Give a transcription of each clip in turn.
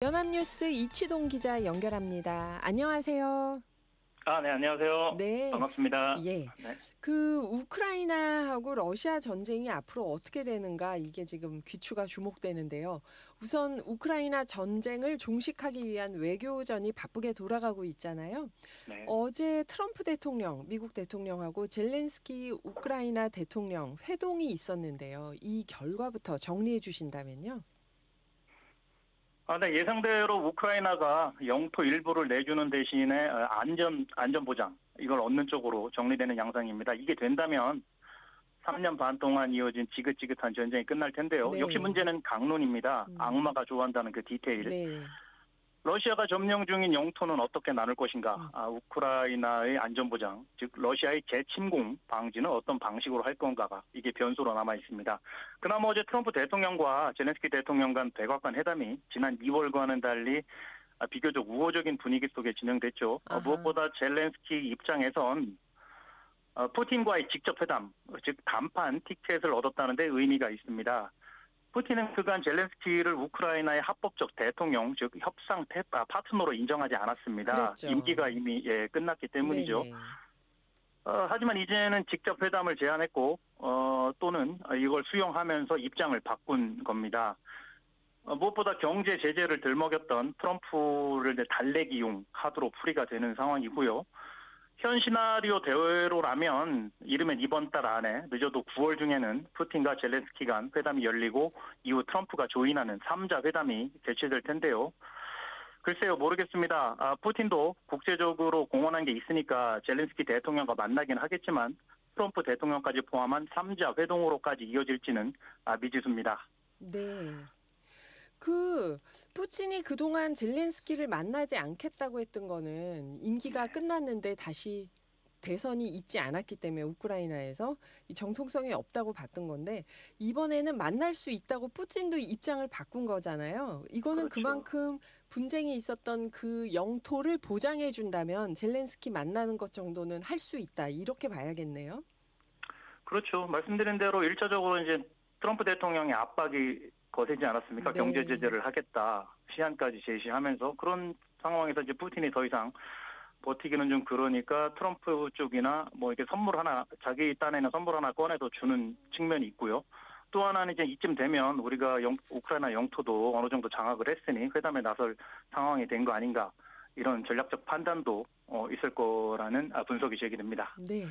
연합뉴스 이치동 기자 연결합니다. 안녕하세요. 네, 안녕하세요. 네. 반갑습니다. 예. 네. 그 우크라이나하고 러시아 전쟁이 앞으로 어떻게 되는가 이게 지금 귀추가 주목되는데요. 우선 우크라이나 전쟁을 종식하기 위한 외교전이 바쁘게 돌아가고 있잖아요. 네. 어제 트럼프 대통령, 미국 대통령하고 젤렌스키 우크라이나 대통령 회동이 있었는데요. 이 결과부터 정리해 주신다면요. 네, 예상대로 우크라이나가 영토 일부를 내주는 대신에 안전 보장, 이걸 얻는 쪽으로 정리되는 양상입니다. 이게 된다면 3년 반 동안 이어진 지긋지긋한 전쟁이 끝날 텐데요. 네. 역시 문제는 강론입니다. 악마가 좋아한다는 그 디테일. 네. 러시아가 점령 중인 영토는 어떻게 나눌 것인가? 우크라이나의 안전보장, 즉 러시아의 재침공 방지는 어떤 방식으로 할 건가가 이게 변수로 남아 있습니다. 그나마 어제 트럼프 대통령과 젤렌스키 대통령 간 백악관 회담이 지난 2월과는 달리 비교적 우호적인 분위기 속에 진행됐죠. 무엇보다 젤렌스키 입장에선 푸틴과의 직접 회담, 즉談判 티켓을 얻었다는 데 의미가 있습니다. 푸틴은 그간 젤렌스키를 우크라이나의 합법적 대통령, 즉 협상 파트너로 인정하지 않았습니다. 그랬죠. 임기가 이미 끝났기 때문이죠. 하지만 이제는 직접 회담을 제안했고 또는 이걸 수용하면서 입장을 바꾼 겁니다. 무엇보다 경제 제재를 들먹였던 트럼프를 달래기용 카드로 풀이가 되는 상황이고요. 현 시나리오 대로라면 이르면 이번 달 안에 늦어도 9월 중에는 푸틴과 젤렌스키 간 회담이 열리고 이후 트럼프가 조인하는 3자 회담이 개최될 텐데요. 글쎄요, 모르겠습니다. 푸틴도 국제적으로 공언한 게 있으니까 젤렌스키 대통령과 만나긴 하겠지만 트럼프 대통령까지 포함한 3자 회동으로까지 이어질지는 미지수입니다. 네. 푸틴이 그동안 젤렌스키를 만나지 않겠다고 했던 거는 임기가 끝났는데 다시 대선이 있지 않았기 때문에 우크라이나에서 이 정통성이 없다고 봤던 건데 이번에는 만날 수 있다고 푸틴도 입장을 바꾼 거잖아요. 이거는 그렇죠. 그만큼 분쟁이 있었던 그 영토를 보장해 준다면 젤렌스키 만나는 것 정도는 할 수 있다. 이렇게 봐야겠네요. 그렇죠. 말씀드린 대로 1차적으로 이제 트럼프 대통령의 압박이 거세지 않았습니까? 네. 경제 제재를 하겠다. 시한까지 제시하면서 그런 상황에서 이제 푸틴이 더 이상 버티기는 좀 그러니까 트럼프 쪽이나 뭐 이렇게 선물 하나, 자기 딴에는 선물 하나 꺼내서 주는 측면이 있고요. 또 하나는 이제 이쯤 되면 우리가 우크라이나 영토도 어느 정도 장악을 했으니 회담에 나설 상황이 된 거 아닌가. 이런 전략적 판단도 있을 거라는 분석이 제기됩니다. 네.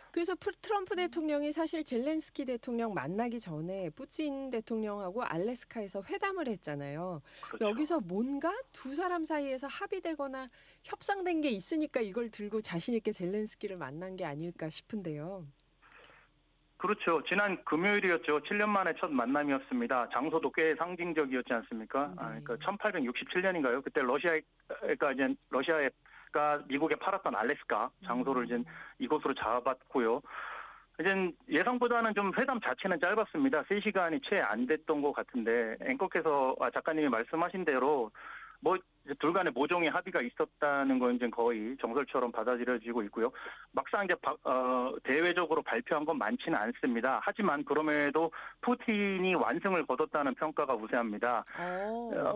그래서 트럼프 대통령이 사실 젤렌스키 대통령 만나기 전에 푸틴 대통령하고 알래스카에서 회담을 했잖아요. 그렇죠. 여기서 뭔가 두 사람 사이에서 합의되거나 협상된 게 있으니까 이걸 들고 자신 있게 젤렌스키를 만난 게 아닐까 싶은데요. 그렇죠. 지난 금요일이었죠. 7년 만에 첫 만남이었습니다. 장소도 꽤 상징적이었지 않습니까? 네. 그러니까 1867년인가요? 그때 러시아가 미국에 팔았던 알래스카 장소를 이제 이곳으로 잡았고요. 이제 예상보다는 좀 회담 자체는 짧았습니다. 3시간이 채 안 됐던 것 같은데 앵커께서 작가님이 말씀하신 대로 뭐 둘 간에 모종의 합의가 있었다는 건 이제 거의 정설처럼 받아들여지고 있고요. 막상 이제 대외적으로 발표한 건 많지는 않습니다. 하지만 그럼에도 푸틴이 완승을 거뒀다는 평가가 우세합니다.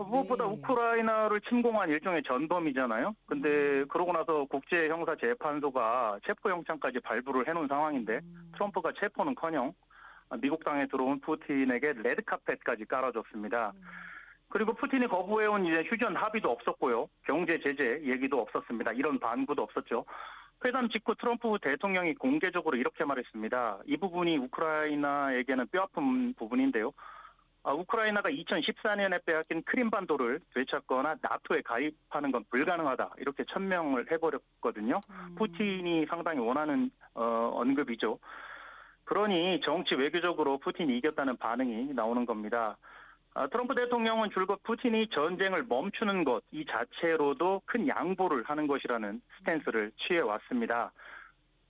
무엇보다 네. 우크라이나를 침공한 일종의 전범이잖아요. 근데 그러고 나서 국제형사재판소가 체포영장까지 발부를 해놓은 상황인데 트럼프가 체포는커녕 미국 땅에 들어온 푸틴에게 레드카펫까지 깔아줬습니다. 그리고 푸틴이 거부해온 이제 휴전 합의도 없었고요. 경제 제재 얘기도 없었습니다. 이런 반구도 없었죠. 회담 직후 트럼프 대통령이 공개적으로 이렇게 말했습니다. 이 부분이 우크라이나에게는 뼈아픈 부분인데요. 우크라이나가 2014년에 빼앗긴 크림반도를 되찾거나 나토에 가입하는 건 불가능하다. 이렇게 천명을 해버렸거든요. 푸틴이 상당히 원하는 언급이죠. 그러니 정치 외교적으로 푸틴이 이겼다는 반응이 나오는 겁니다. 트럼프 대통령은 줄곧 푸틴이 전쟁을 멈추는 것 이 자체로도 큰 양보를 하는 것이라는 스탠스를 취해왔습니다.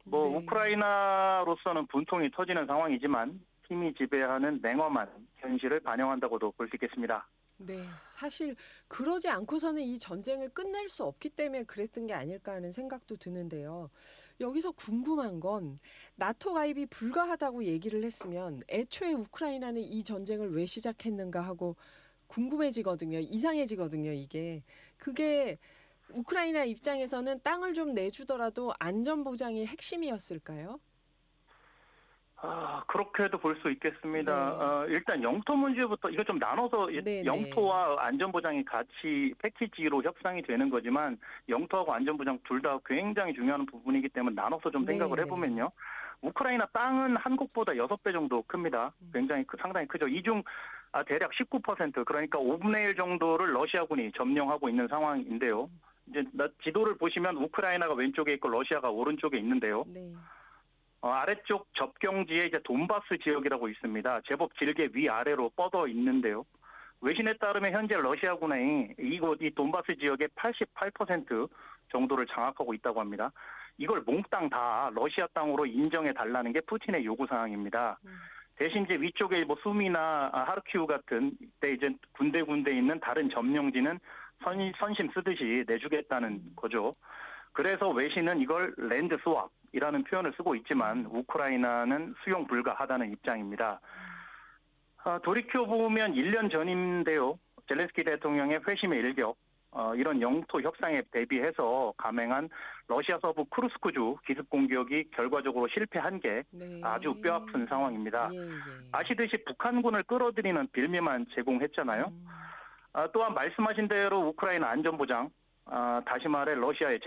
네. 우크라이나로서는 분통이 터지는 상황이지만 힘이 지배하는 냉엄한 현실을 반영한다고도 볼 수 있겠습니다. 네, 사실 그러지 않고서는 이 전쟁을 끝낼 수 없기 때문에 그랬던 게 아닐까 하는 생각도 드는데요. 여기서 궁금한 건 나토 가입이 불가하다고 얘기를 했으면 애초에 우크라이나는 이 전쟁을 왜 시작했는가 하고 궁금해지거든요. 이상해지거든요, 이게. 그게 우크라이나 입장에서는 땅을 좀 내주더라도 안전 보장이 핵심이었을까요? 그렇게도 볼 수 있겠습니다. 네. 일단 영토 문제부터 이거 좀 나눠서 네네. 영토와 안전보장이 같이 패키지로 협상이 되는 거지만 영토하고 안전보장 둘 다 굉장히 중요한 부분이기 때문에 나눠서 좀 생각을 네네. 해보면요. 우크라이나 땅은 한국보다 6배 정도 큽니다. 굉장히 상당히 크죠. 이 중 대략 19% 그러니까 5분의 1 정도를 러시아군이 점령하고 있는 상황인데요. 이제 지도를 보시면 우크라이나가 왼쪽에 있고 러시아가 오른쪽에 있는데요. 네. 아래쪽 접경지에 이제 돈바스 지역이라고 있습니다. 제법 길게 위아래로 뻗어 있는데요. 외신에 따르면 현재 러시아군이 이 돈바스 지역의 88% 정도를 장악하고 있다고 합니다. 이걸 몽땅 다 러시아 땅으로 인정해 달라는 게 푸틴의 요구 사항입니다. 대신 이제 위쪽에 뭐 수미나 하르키우 같은 때 이제 군데 있는 다른 점령지는 선심 쓰듯이 내주겠다는 거죠. 그래서 외신은 이걸 랜드 스왑이라는 표현을 쓰고 있지만 우크라이나는 수용 불가하다는 입장입니다. 돌이켜보면 1년 전인데요. 젤렌스키 대통령의 회심의 일격, 이런 영토 협상에 대비해서 감행한 러시아 서부 크루스크주 기습 공격이 결과적으로 실패한 게 아주 네. 뼈아픈 상황입니다. 예, 예. 아시듯이 북한군을 끌어들이는 빌미만 제공했잖아요. 또한 말씀하신 대로 우크라이나 안전보장, 다시 말해 러시아의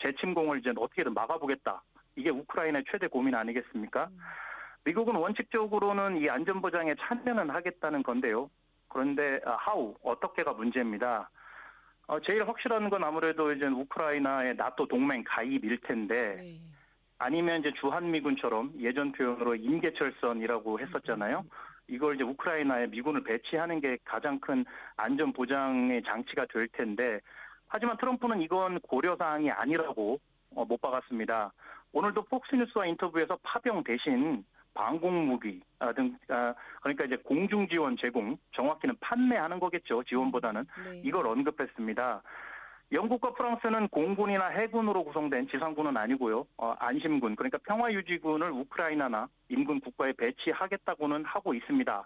재침공을 이제 어떻게든 막아보겠다. 이게 우크라이나의 최대 고민 아니겠습니까? 미국은 원칙적으로는 이 안전보장에 참여는 하겠다는 건데요. 그런데 어떻게가 문제입니다. 제일 확실한 건 아무래도 이제 우크라이나의 나토 동맹 가입일 텐데 네. 아니면 이제 주한미군처럼 예전 표현으로 임계철선이라고 했었잖아요. 이걸 이제 우크라이나에 미군을 배치하는 게 가장 큰 안전 보장의 장치가 될 텐데 하지만 트럼프는 이건 고려사항이 아니라고 못 박았습니다. 오늘도 폭스뉴스와 인터뷰에서 파병 대신 방공무기 그러니까 이제 공중지원 제공, 정확히는 판매하는 거겠죠. 지원보다는. 네. 이걸 언급했습니다. 영국과 프랑스는 공군이나 해군으로 구성된 지상군은 아니고요. 안심군, 그러니까 평화유지군을 우크라이나나 인근 국가에 배치하겠다고는 하고 있습니다.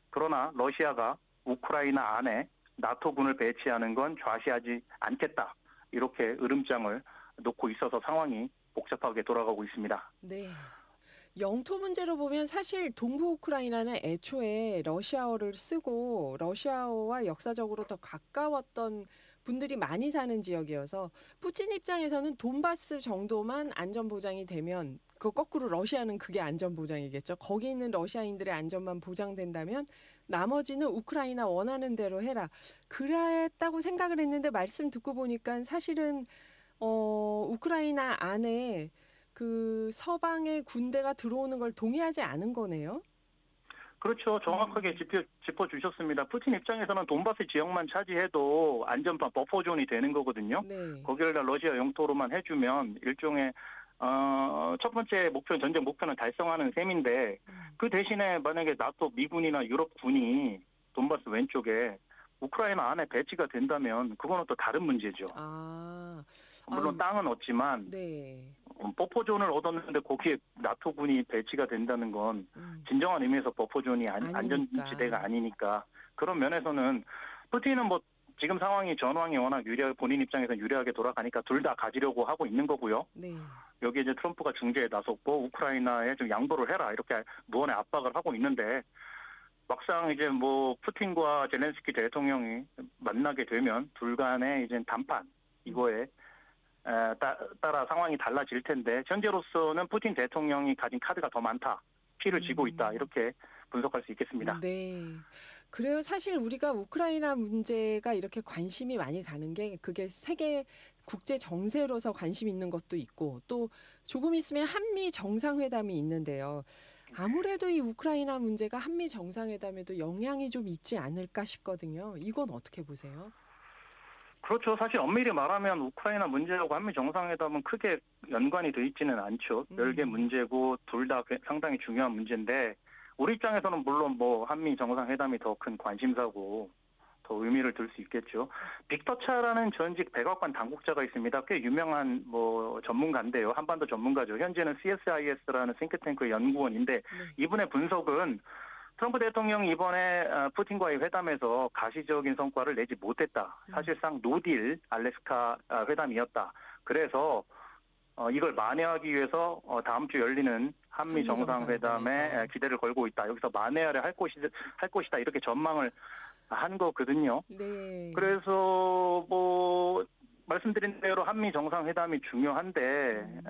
그러나 러시아가 우크라이나 안에 나토군을 배치하는 건 좌시하지 않겠다. 이렇게 으름장을 놓고 있어서 상황이 복잡하게 돌아가고 있습니다. 네. 영토 문제로 보면 사실 동부 우크라이나는 애초에 러시아어를 쓰고 러시아어와 역사적으로 더 가까웠던 분들이 많이 사는 지역이어서 푸틴 입장에서는 돈바스 정도만 안전 보장이 되면 그 거꾸로 러시아는 그게 안전 보장이겠죠. 거기 있는 러시아인들의 안전만 보장된다면 나머지는 우크라이나 원하는 대로 해라. 그랬다고 생각을 했는데 말씀 듣고 보니까 사실은 우크라이나 안에 그 서방의 군대가 들어오는 걸 동의하지 않은 거네요. 그렇죠. 정확하게 짚어주셨습니다. 푸틴 입장에서는 돈바스 지역만 차지해도 안전판 버퍼존이 되는 거거든요. 네. 거기를 다 러시아 영토로만 해주면 일종의 첫 번째 목표, 전쟁 목표는 달성하는 셈인데 그 대신에 만약에 나토 미군이나 유럽군이 돈바스 왼쪽에 우크라이나 안에 배치가 된다면 그거는 또 다른 문제죠. 물론 땅은 얻지만 네. 버퍼존을 얻었는데 거기에 나토군이 배치가 된다는 건 진정한 의미에서 버퍼존이 안전지대가 아니니까 그런 면에서는 푸틴은 뭐 지금 상황이 전황이 워낙 본인 입장에서 유리하게 돌아가니까 둘 다 가지려고 하고 있는 거고요. 네. 여기에 이제 트럼프가 중재에 나섰고 우크라이나에 좀 양보를 해라 이렇게 무언의 압박을 하고 있는데 막상 이제 뭐 푸틴과 젤렌스키 대통령이 만나게 되면 둘 간의 이제 담판 이거에 따라 상황이 달라질 텐데 현재로서는 푸틴 대통령이 가진 카드가 더 많다. 피를 쥐고 있다. 이렇게 분석할 수 있겠습니다. 네. 그래요. 사실 우리가 우크라이나 문제가 이렇게 관심이 많이 가는 게 그게 세계 국제 정세로서 관심 있는 것도 있고 또 조금 있으면 한미 정상회담이 있는데요. 아무래도 이 우크라이나 문제가 한미 정상회담에도 영향이 좀 있지 않을까 싶거든요. 이건 어떻게 보세요? 그렇죠. 사실 엄밀히 말하면 우크라이나 문제하고 한미 정상회담은 크게 연관이 돼 있지는 않죠. 별개 문제고 둘 다 상당히 중요한 문제인데 우리 입장에서는 물론 뭐 한미 정상회담이 더 큰 관심사고 더 의미를 둘 수 있겠죠. 빅터 차라는 전직 백악관 당국자가 있습니다. 꽤 유명한 뭐 전문가인데요. 한반도 전문가죠. 현재는 CSIS라는 싱크탱크의 연구원인데 이분의 분석은 트럼프 대통령이 이번에 푸틴과의 회담에서 가시적인 성과를 내지 못했다. 사실상 노딜 알래스카 회담이었다. 그래서 이걸 만회하기 위해서 다음 주 열리는 한미 정상회담에 기대를 걸고 있다. 여기서 만회를 할 것이다. 이렇게 전망을 한 거거든요. 네. 그래서 뭐 말씀드린 대로 한미 정상회담이 중요한데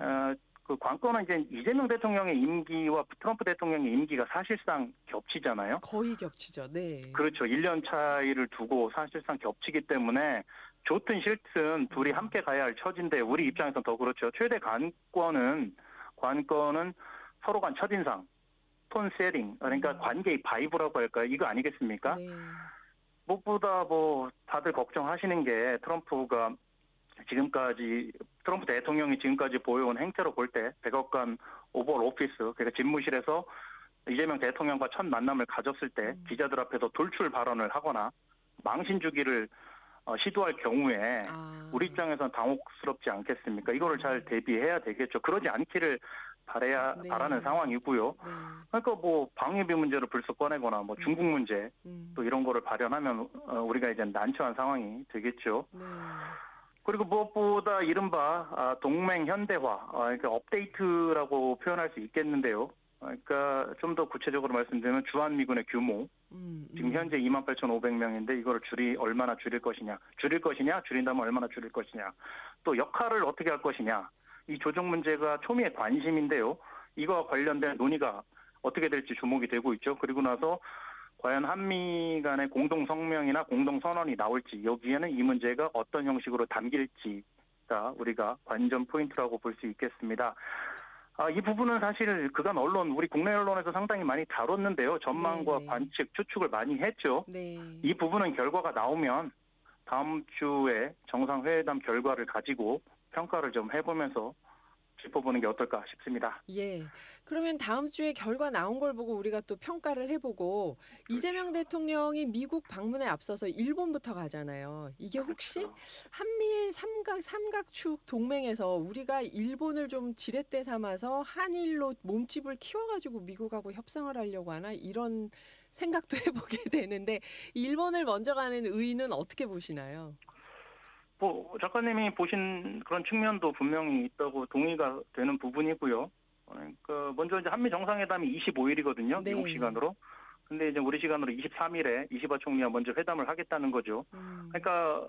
그 관건은 이제 이재명 대통령의 임기와 트럼프 대통령의 임기가 사실상 겹치잖아요. 거의 겹치죠. 네. 그렇죠. 1년 차이를 두고 사실상 겹치기 때문에 좋든 싫든 둘이 함께 가야 할 처지인데 우리 입장에서는 더 그렇죠. 최대 관건은 서로 간 첫인상, 톤 세팅, 그러니까 관계의 바이브라고 할까요? 이거 아니겠습니까? 네. 무엇보다 뭐 다들 걱정하시는 게 트럼프 대통령이 지금까지 보여온 행태로 볼 때 백악관 오벌 오피스, 그러니까 집무실에서 이재명 대통령과 첫 만남을 가졌을 때 기자들 앞에서 돌출 발언을 하거나 망신 주기를 시도할 경우에 우리 입장에서는 당혹스럽지 않겠습니까? 이거를 잘 대비해야 되겠죠. 그러지 않기를 바라는 상황이고요. 네. 그러니까 뭐 방위비 문제를 불쑥 꺼내거나 뭐 중국 문제 또 이런 거를 발현하면 우리가 이제 난처한 상황이 되겠죠. 네. 그리고 무엇보다 이른바 동맹 현대화, 그러니까 업데이트라고 표현할 수 있겠는데요. 그러니까 좀 더 구체적으로 말씀드리면 주한미군의 규모, 지금 현재 28,500명인데 이거를 얼마나 줄일 것이냐, 줄인다면 얼마나 줄일 것이냐, 또 역할을 어떻게 할 것이냐, 이 조정 문제가 초미의 관심인데요. 이거와 관련된 논의가 어떻게 될지 주목이 되고 있죠. 그리고 나서 과연 한미 간의 공동 성명이나 공동 선언이 나올지, 여기에는 이 문제가 어떤 형식으로 담길지가 우리가 관전 포인트라고 볼 수 있겠습니다. 이 부분은 사실 그간 우리 국내 언론에서 상당히 많이 다뤘는데요. 전망과 관측, 추측을 많이 했죠. 네. 이 부분은 결과가 나오면 다음 주에 정상회담 결과를 가지고 평가를 좀 해보면서 짚어보는 게 어떨까 싶습니다. 예. 그러면 다음 주에 결과 나온 걸 보고 우리가 또 평가를 해보고 이재명 대통령이 미국 방문에 앞서서 일본부터 가잖아요. 이게 혹시 한미일 삼각축 동맹에서 우리가 일본을 좀 지렛대 삼아서 한일로 몸집을 키워가지고 미국하고 협상을 하려고 하나 이런 생각도 해보게 되는데 일본을 먼저 가는 의의는 어떻게 보시나요? 작가님이 보신 그런 측면도 분명히 있다고 동의가 되는 부분이고요. 그러니까 먼저 이제 한미 정상회담이 25일이거든요. 네. 미국 시간으로. 근데 이제 우리 시간으로 23일에 이시바 총리와 먼저 회담을 하겠다는 거죠. 그러니까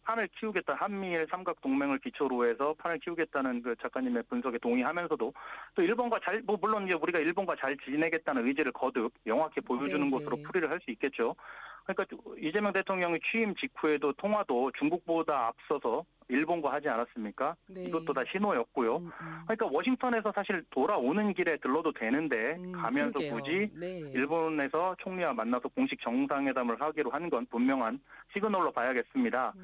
판을 키우겠다. 한미일 삼각 동맹을 기초로 해서 판을 키우겠다는 그 작가님의 분석에 동의하면서도 또 일본과 물론 이제 우리가 일본과 잘 지내겠다는 의지를 거듭 명확히 보여주는 것으로 풀이를 할 수 있겠죠. 그러니까 이재명 대통령이 취임 직후에도 통화도 중국보다 앞서서 일본과 하지 않았습니까? 네. 이것도 다 신호였고요. 그러니까 워싱턴에서 사실 돌아오는 길에 들러도 되는데 가면서 그러게요. 굳이 네. 일본에서 총리와 만나서 공식 정상회담을 하기로 한 건 분명한 시그널로 봐야겠습니다.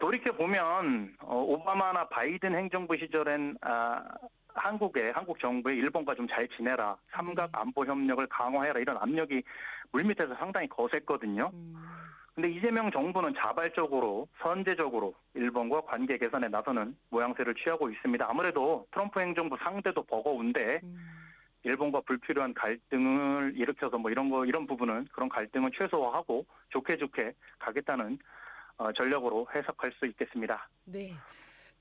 돌이켜 보면 오바마나 바이든 행정부 시절엔 한국 정부에 일본과 좀 잘 지내라, 삼각 안보 협력을 강화해라 이런 압력이 물밑에서 상당히 거셌거든요. 근데 이재명 정부는 자발적으로 선제적으로 일본과 관계 개선에 나서는 모양새를 취하고 있습니다. 아무래도 트럼프 행정부 상대도 버거운데 일본과 불필요한 갈등을 일으켜서 이런 부분은 그런 갈등은 최소화하고 좋게 가겠다는 전략으로 해석할 수 있겠습니다. 네.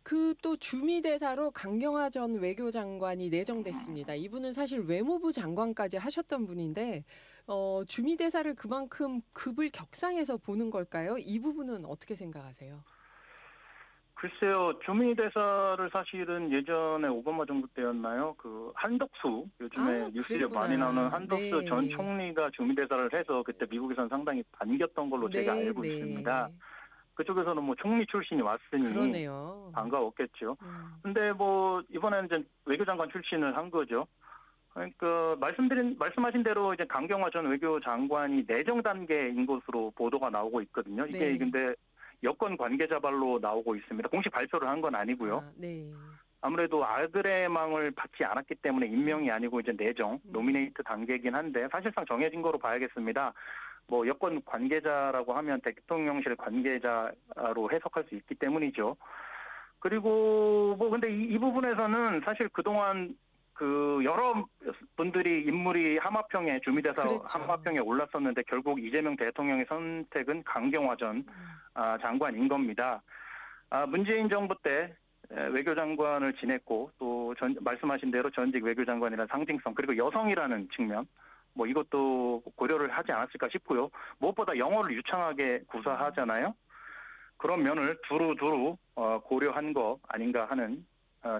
그 또 주미대사로 강경화 전 외교장관이 내정됐습니다. 이분은 사실 외무부 장관까지 하셨던 분인데 주미대사를 그만큼 급을 격상해서 보는 걸까요? 이 부분은 어떻게 생각하세요? 글쎄요, 주미 대사를 사실은 예전에 오바마 정부 때였나요? 그 한덕수, 요즘에 뉴스에 많이 나오는 한덕수 전 총리가 주미 대사를 해서 그때 미국에서는 상당히 반겼던 걸로 제가 알고 있습니다. 그쪽에서는 총리 출신이 왔으니 그러네요. 반가웠겠죠. 근데 이번에는 이제 외교장관 출신을 한 거죠. 그러니까 말씀하신 대로 이제 강경화 전 외교장관이 내정 단계인 것으로 보도가 나오고 있거든요. 이게 근데 여권 관계자 발로 나오고 있습니다. 공식 발표를 한 건 아니고요. 아무래도 아그레망을 받지 않았기 때문에 임명이 아니고 이제 내정, 노미네이트 단계이긴 한데 사실상 정해진 거로 봐야겠습니다. 여권 관계자라고 하면 대통령실 관계자로 해석할 수 있기 때문이죠. 그리고 근데 이 부분에서는 사실 그동안 그 여러 분들이 인물이 하마평에 주미대사 그랬죠. 하마평에 올랐었는데 결국 이재명 대통령의 선택은 강경화 전 장관인 겁니다. 문재인 정부 때 외교장관을 지냈고 또 말씀하신 대로 전직 외교장관이라는 상징성 그리고 여성이라는 측면 뭐 이것도 고려를 하지 않았을까 싶고요. 무엇보다 영어를 유창하게 구사하잖아요. 그런 면을 두루두루 고려한 거 아닌가 하는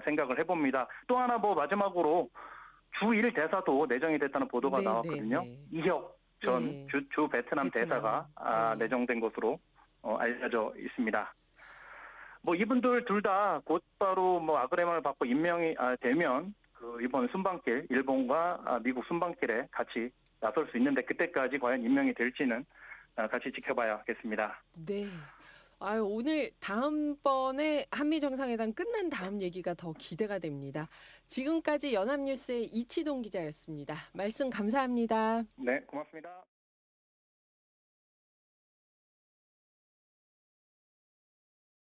생각을 해봅니다. 또 하나 뭐 마지막으로 주1 대사도 내정이 됐다는 보도가 네, 나왔거든요. 네, 네. 이혁 전 네. 주 베트남 대사가 네. 내정된 것으로 알려져 있습니다. 뭐 이분들 둘 다 곧바로 뭐 아그레만을 받고 임명이 되면 그 이번 순방길 일본과 미국 순방길에 같이 나설 수 있는데 그때까지 과연 임명이 될지는 같이 지켜봐야겠습니다. 네. 아유, 오늘 다음번에 한미 정상회담 끝난 다음 얘기가 더 기대가 됩니다. 지금까지 연합뉴스의 이치동 기자였습니다. 말씀 감사합니다. 네, 고맙습니다.